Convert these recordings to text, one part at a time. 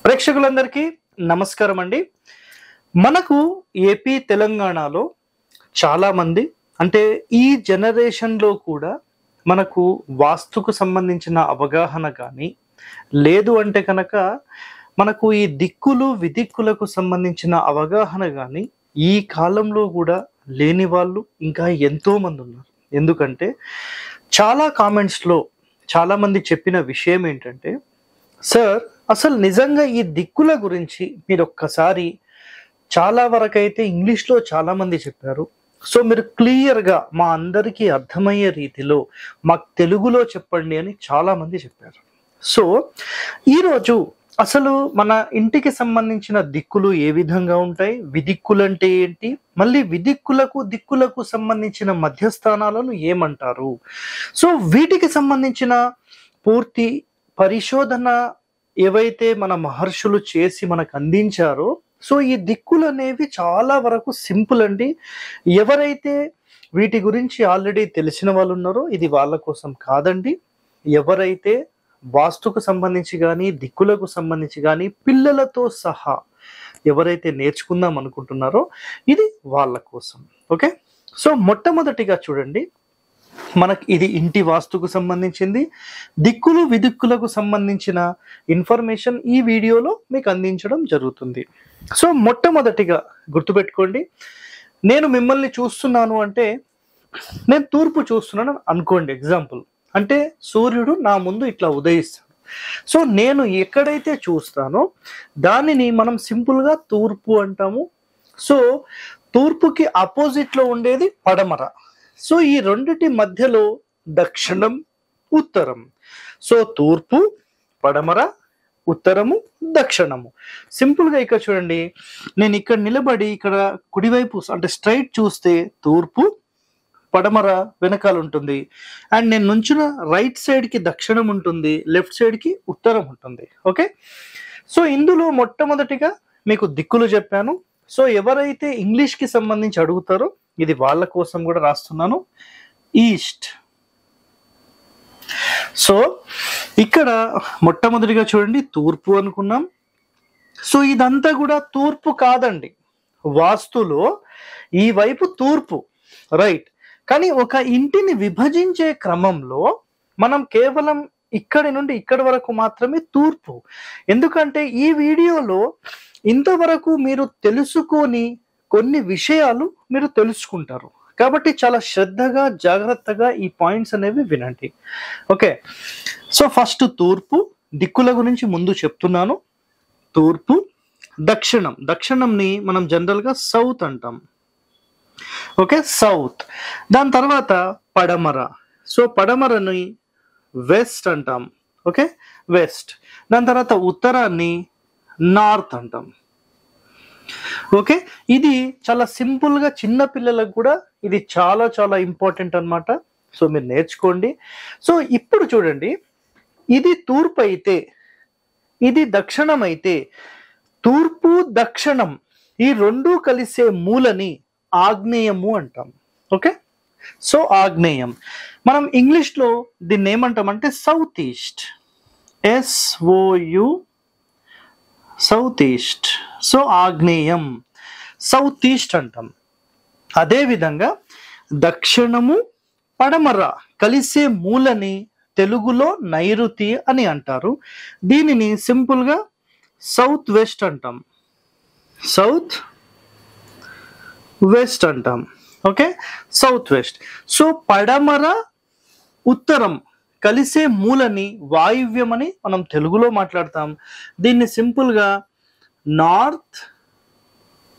ప్రేక్షకులందరికీ నమస్కారం అండి. మనకు ఏపీ తెలంగాణలో చాలా మంది అంటే ఈ జనరేషన్లో కూడా మనకు వాస్తుకు సంబంధించిన అవగాహన కానీ లేదు అంటే కనుక మనకు ఈ దిక్కులు విదిక్కులకు సంబంధించిన అవగాహన కానీ ఈ కాలంలో కూడా లేని వాళ్ళు ఇంకా ఎంతో మంది ఉన్నారు. ఎందుకంటే చాలా కామెంట్స్లో చాలా మంది చెప్పిన విషయం ఏంటంటే, సార్ అసలు నిజంగా ఈ దిక్కుల గురించి మీరు ఒక్కసారి చాలా వరకైతే ఇంగ్లీష్లో చాలా మంది చెప్పారు, సో మీరు క్లియర్గా మా అందరికీ అర్థమయ్యే రీతిలో మాకు తెలుగులో చెప్పండి అని చాలా మంది చెప్పారు. సో ఈరోజు అసలు మన ఇంటికి సంబంధించిన దిక్కులు ఏ విధంగా ఉంటాయి, విదిక్కులు అంటే ఏంటి, మళ్ళీ విదిక్కులకు దిక్కులకు సంబంధించిన మధ్యస్థానాలను ఏమంటారు, సో వీటికి సంబంధించిన పూర్తి పరిశోధన ఏవైతే మన మహర్షులు చేసి మనకు అందించారో, సో ఈ దిక్కులు అనేవి చాలా వరకు సింపుల్ అండి. ఎవరైతే వీటి గురించి ఆల్రెడీ తెలిసిన వాళ్ళు ఉన్నారో ఇది వాళ్ళ కోసం కాదండి. ఎవరైతే వాస్తుకు సంబంధించి కానీ దిక్కులకు సంబంధించి కానీ పిల్లలతో సహా ఎవరైతే నేర్చుకుందాం అనుకుంటున్నారో ఇది వాళ్ళ కోసం. ఓకే, సో మొట్టమొదటిగా చూడండి, మనకి ఇది ఇంటి వాస్తుకు సంబంధించింది. దిక్కులు విదిక్కులకు సంబంధించిన ఇన్ఫర్మేషన్ ఈ వీడియోలో మీకు అందించడం జరుగుతుంది. సో మొట్టమొదటిగా గుర్తుపెట్టుకోండి, నేను మిమ్మల్ని చూస్తున్నాను అంటే నేను తూర్పు చూస్తున్నాను అనుకోండి. ఎగ్జాంపుల్ అంటే సూర్యుడు నా ముందు ఇట్లా ఉదయిస్తాడు. సో నేను ఎక్కడైతే చూస్తానో దానిని మనం సింపుల్గా తూర్పు అంటాము. సో తూర్పుకి ఆపోజిట్లో ఉండేది పడమర. సో ఈ రెండిటి మధ్యలో దక్షిణం ఉత్తరం. సో తూర్పు పడమర ఉత్తరము దక్షిణము. సింపుల్గా ఇక్కడ చూడండి, నేను ఇక్కడ నిలబడి ఇక్కడ కుడివైపు అంటే స్ట్రైట్ చూస్తే తూర్పు పడమర వెనకాల ఉంటుంది, అండ్ నేను నుంచిన రైట్ సైడ్కి దక్షిణం ఉంటుంది, లెఫ్ట్ సైడ్కి ఉత్తరం ఉంటుంది. ఓకే, సో ఇందులో మొట్టమొదటిగా మీకు దిక్కులు చెప్పాను. సో ఎవరైతే ఇంగ్లీష్కి సంబంధించి అడుగుతారో ఇది వాళ్ళ కోసం కూడా రాస్తున్నాను, ఈస్ట్. సో ఇక్కడ మొట్టమొదటిగా చూడండి తూర్పు అనుకున్నాం. సో ఇదంతా కూడా తూర్పు కాదండి, వాస్తులో ఈ వైపు తూర్పు, రైట్. కానీ ఒక ఇంటిని విభజించే క్రమంలో మనం కేవలం ఇక్కడి నుండి ఇక్కడి వరకు మాత్రమే తూర్పు. ఎందుకంటే ఈ వీడియోలో ఇంతవరకు మీరు తెలుసుకొని కొన్ని విషయాలు మీరు తెలుసుకుంటారు కాబట్టి చాలా శ్రద్ధగా జాగ్రత్తగా ఈ పాయింట్స్ అనేవి వినండి. ఓకే, సో ఫస్ట్ తూర్పు దిక్కుల గురించి ముందు చెప్తున్నాను. తూర్పు, దక్షిణం, దక్షిణంని మనం జనరల్గా సౌత్ అంటాం. Okay, south. దాని తర్వాత పడమర, సో పడమరని వెస్ట్ అంటాం. Okay, west. దాని తర్వాత ఉత్తరాన్ని నార్త్ అంటాం. ఓకే, ఇది చాలా సింపుల్గా చిన్న పిల్లలకు కూడా ఇది చాలా చాలా ఇంపార్టెంట్ అన్నమాట. సో మీరు నేర్చుకోండి. సో ఇప్పుడు చూడండి, ఇది తూర్పు అయితే ఇది దక్షిణం అయితే తూర్పు దక్షిణం ఈ రెండు కలిసే మూలని ఆగ్నేయము అంటాం. ఓకే, సో ఆగ్నేయం. మనం ఇంగ్లీష్లో దీన్ని ఏమంటామంటే south east, SOU, south east. So ఆగ్నేయం, సౌత్ ఈస్ట్ అంటాం. అదేవిధంగా దక్షిణము పడమర కలిసే మూలని తెలుగులో నైరుతి అని అంటారు. దీనిని సింపుల్గా సౌత్ వెస్ట్ అంటాం, సౌత్ వెస్ట్ అంటాం. Okay, south west. సో పడమర ఉత్తరం కలిసే మూలని వాయువ్యం అని మనం తెలుగులో మాట్లాడతాం. దీన్ని సింపుల్గా నార్త్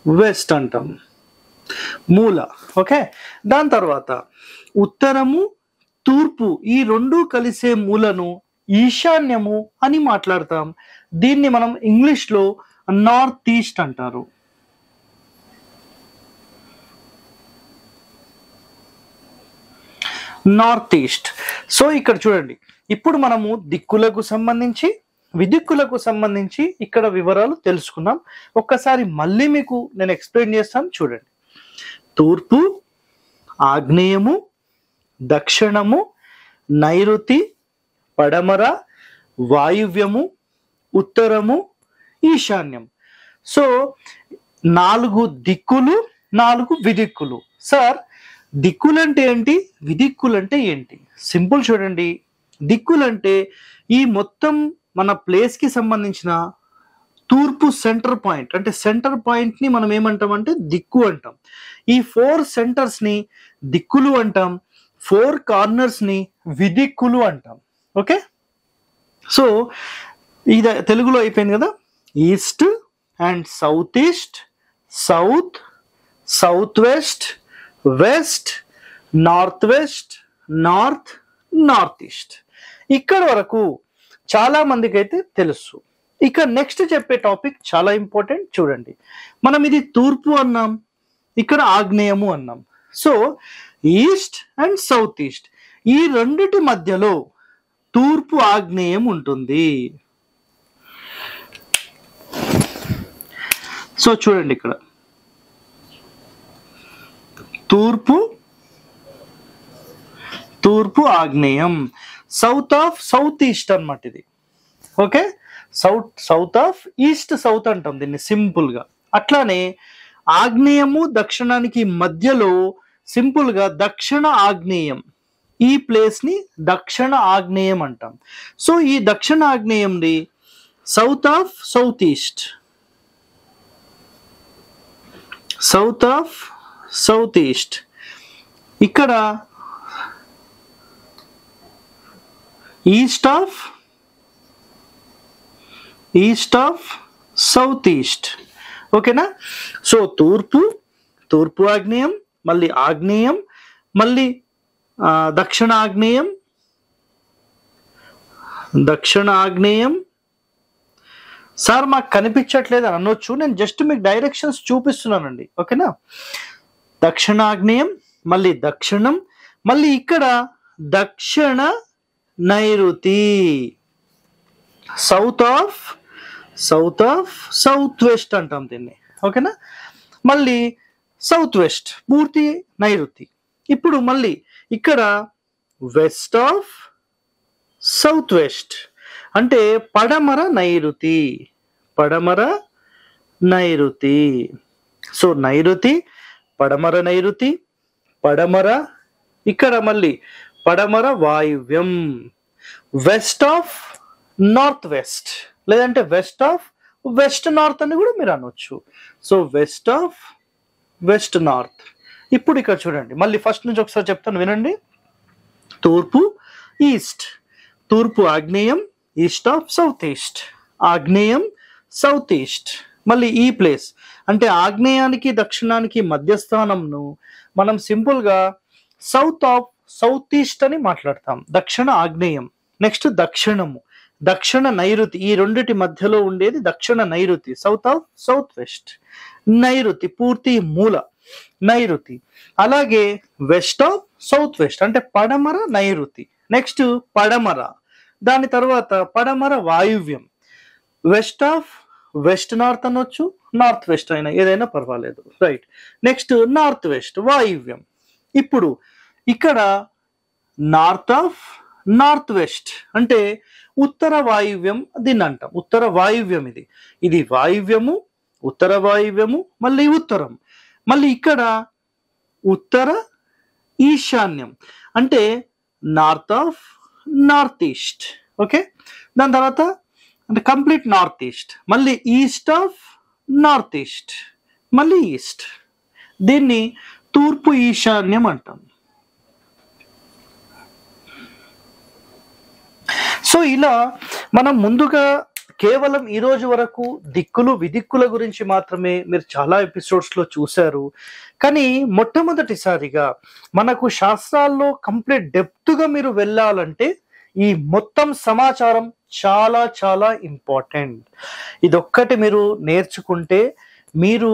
వెస్ట్ అంటాం, మూల. ఓకే, దాని తర్వాత ఉత్తరము తూర్పు ఈ రెండు కలిసే మూలను ఈశాన్యము అని మాట్లాడతాం. దీన్ని మనం ఇంగ్లీష్లో నార్త్ ఈస్ట్ అంటారు. North east. సో ఇక్కడ చూడండి, ఇప్పుడు మనము దిక్కులకు సంబంధించి విదిక్కులకు సంబంధించి ఇక్కడ వివరాలు తెలుసుకున్నాం. ఒక్కసారి మళ్ళీ మీకు నేను ఎక్స్ప్లెయిన్ చేస్తాను చూడండి. తూర్పు, ఆగ్నేయము, దక్షిణము, నైరుతి, పడమర, వాయువ్యము, ఉత్తరము, ఈశాన్యం. సో 4 దిక్కులు, 4 విదిక్కులు. సార్ దిక్కులంటే ఏంటి, విదిక్కులంటే ఏంటి? సింపుల్ చూడండి. దిక్కులంటే ఈ మొత్తం మన ప్లేస్కి సంబంధించిన తూర్పు సెంటర్ పాయింట్, అంటే సెంటర్ పాయింట్ని మనం ఏమంటామంటే దిక్కు అంటాం. ఈ 4 సెంటర్స్ని దిక్కులు అంటాం, 4 కార్నర్స్ని విదిక్కులు అంటాం. ఓకే, సో ఇది తెలుగులో అయిపోయింది కదా. East and south east, south, south west, west, north west, north, north east. ఇక్కడ వరకు చాలా మందికి అయితే తెలుసు. ఇక నెక్స్ట్ చెప్పే టాపిక్ చాలా ఇంపార్టెంట్. చూడండి, మనం ఇది తూర్పు అన్నాం, ఇక్కడ ఆగ్నేయము అన్నాం. So east and south east, ఈ రెండిటి మధ్యలో తూర్పు ఆగ్నేయం ఉంటుంది. సో చూడండి, ఇక్కడ తూర్పు, తూర్పు ఆగ్నేయం, సౌత్ ఈస్ట్ అన్నమాట ఇది. Okay, south of east, south అంటాం దీన్ని సింపుల్ గా. అట్లానే ఆగ్నేయము దక్షిణానికి మధ్యలో సింపుల్ గా దక్షిణ ఆగ్నేయం, ఈ ప్లేస్ ని దక్షిణ ఆగ్నేయం అంటాం. సో ఈ దక్షిణ ఆగ్నేయంది south of south east, south of south east. ఇక్కడ ఈస్ట్ ఆఫ్ సౌత్ ఈస్ట్. ఓకేనా? సో తూర్పు, తూర్పు ఆగ్నేయం, మళ్ళీ ఆగ్నేయం, మళ్ళీ దక్షిణ ఆగ్నేయం, దక్షిణ ఆగ్నేయం. సార్ మాకు కనిపించట్లేదు అని అనొచ్చు, నేను జస్ట్ మీకు డైరెక్షన్స్ చూపిస్తున్నానండి. ఓకేనా? దక్షిణ ఆగ్నేయం, మళ్ళీ దక్షిణం, మళ్ళీ ఇక్కడ దక్షిణ నైరుతి, సౌత్ ఆఫ్ సౌత్ వెస్ట్ అంటాం దీన్ని. ఓకేనా? మళ్ళీ సౌత్ వెస్ట్ పూర్తి నైరుతి. ఇప్పుడు మళ్ళీ ఇక్కడ వెస్ట్ ఆఫ్ సౌత్ వెస్ట్ అంటే పడమర నైరుతి, పడమర నైరుతి. సో నైరుతి, పడమర నైరుతి, పడమర, ఇక్కడ మళ్ళీ పడమర వాయువ్యం, వెస్ట్ ఆఫ్ నార్త్ వెస్ట్, లేదంటే వెస్ట్ ఆఫ్ వెస్ట్ నార్త్ అని కూడా మీరు అనొచ్చు. So west of west north. ఇప్పుడు ఇక్కడ చూడండి, మళ్ళీ ఫస్ట్ నుంచి ఒకసారి చెప్తాను వినండి. తూర్పు ఈస్ట్, తూర్పు ఆగ్నేయం, ఈస్ట్ ఆఫ్ సౌత్ ఈస్ట్, ఆగ్నేయం సౌత్ ఈస్ట్. మళ్ళీ ఈ ప్లేస్ అంటే ఆగ్నేయానికి దక్షిణానికి మధ్యస్థానంను మనం సింపుల్గా సౌత్ ఆఫ్ సౌత్ ఈస్ట్ అని మాట్లాడతాం, దక్షిణ ఆగ్నేయం. నెక్స్ట్ దక్షిణము, దక్షిణ నైరుతి, ఈ రెండిటి మధ్యలో ఉండేది దక్షిణ నైరుతి, సౌత్ ఆఫ్ సౌత్ వెస్ట్. నైరుతి పూర్తి మూల నైరుతి. అలాగే వెస్ట్ ఆఫ్ సౌత్ వెస్ట్ అంటే పడమర నైరుతి. నెక్స్ట్ పడమర, దాని తర్వాత పడమర వాయువ్యం, వెస్ట్ ఆఫ్ వెస్ట్ నార్త్ అనొచ్చు, నార్త్ వెస్ట్ అయినా ఏదైనా పర్వాలేదు, రైట్. నెక్స్ట్ నార్త్ వెస్ట్ వాయువ్యం. ఇప్పుడు ఇక్కడ నార్త్ ఆఫ్ నార్త్ వెస్ట్ అంటే ఉత్తర వాయువ్యం, దీన్ని అంటాం ఉత్తర వాయువ్యం. ఇది వాయువ్యము, ఉత్తర వాయువ్యము, మళ్ళీ ఉత్తరం. మళ్ళీ ఇక్కడ ఉత్తర ఈశాన్యం అంటే north of north east. Okay, దాని తర్వాత అంటే కంప్లీట్ నార్త్ ఈస్ట్, మళ్ళీ ఈస్ట్ ఆఫ్ నార్త్ ఈస్ట్, మళ్ళీ ఈస్ట్. దీన్ని తూర్పు ఈశాన్యం అంటాం. సో ఇలా మనం ముందుగా కేవలం ఈ రోజు వరకు దిక్కులు విదిక్కుల గురించి మాత్రమే మీరు చాలా ఎపిసోడ్స్లో చూశారు. కానీ మొట్టమొదటిసారిగా మనకు శాస్త్రాల్లో కంప్లీట్ డెప్త్గా మీరు వెళ్ళాలంటే ఈ మొత్తం సమాచారం చాలా చాలా ఇంపార్టెంట్. ఇదొక్కటి మీరు నేర్చుకుంటే మీరు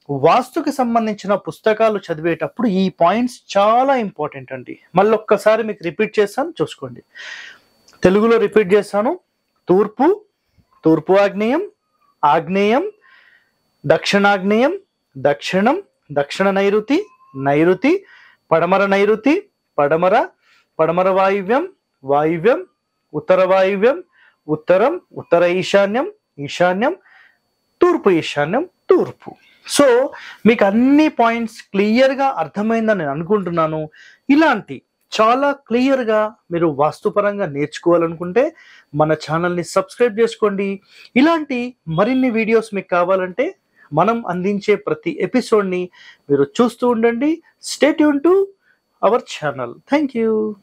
వాస్తుకి సంబంధించిన పుస్తకాలు చదివేటప్పుడు ఈ పాయింట్స్ చాలా ఇంపార్టెంట్ అండి. మళ్ళీ ఒక్కసారి మీకు రిపీట్ చేస్తాను, చూసుకోండి. తెలుగులో రిపీట్ చేస్తాను. తూర్పు, తూర్పు ఆగ్నేయం, ఆగ్నేయం, దక్షిణాగ్నేయం, దక్షిణం, దక్షిణ నైరుతి, నైరుతి, పడమర నైరుతి, పడమర, పడమర వాయువ్యం, వాయువ్యం, ఉత్తర వాయువ్యం, ఉత్తరం, ఉత్తర ఈశాన్యం, ఈశాన్యం, తూర్పు ఈశాన్యం తూర్పు. సో మీకు అన్ని పాయింట్స్ క్లియర్గా అర్థమైందని నేను అనుకుంటున్నాను. ఇలాంటి చాలా క్లియర్గా మీరు వాస్తుపరంగా నేర్చుకోవాలనుకుంటే మన ఛానల్ని సబ్స్క్రైబ్ చేసుకోండి. ఇలాంటి మరిన్ని వీడియోస్ మీకు కావాలంటే మనం అందించే ప్రతి ఎపిసోడ్ని మీరు చూస్తూ ఉండండి. Stay tune to our channel. Thank you.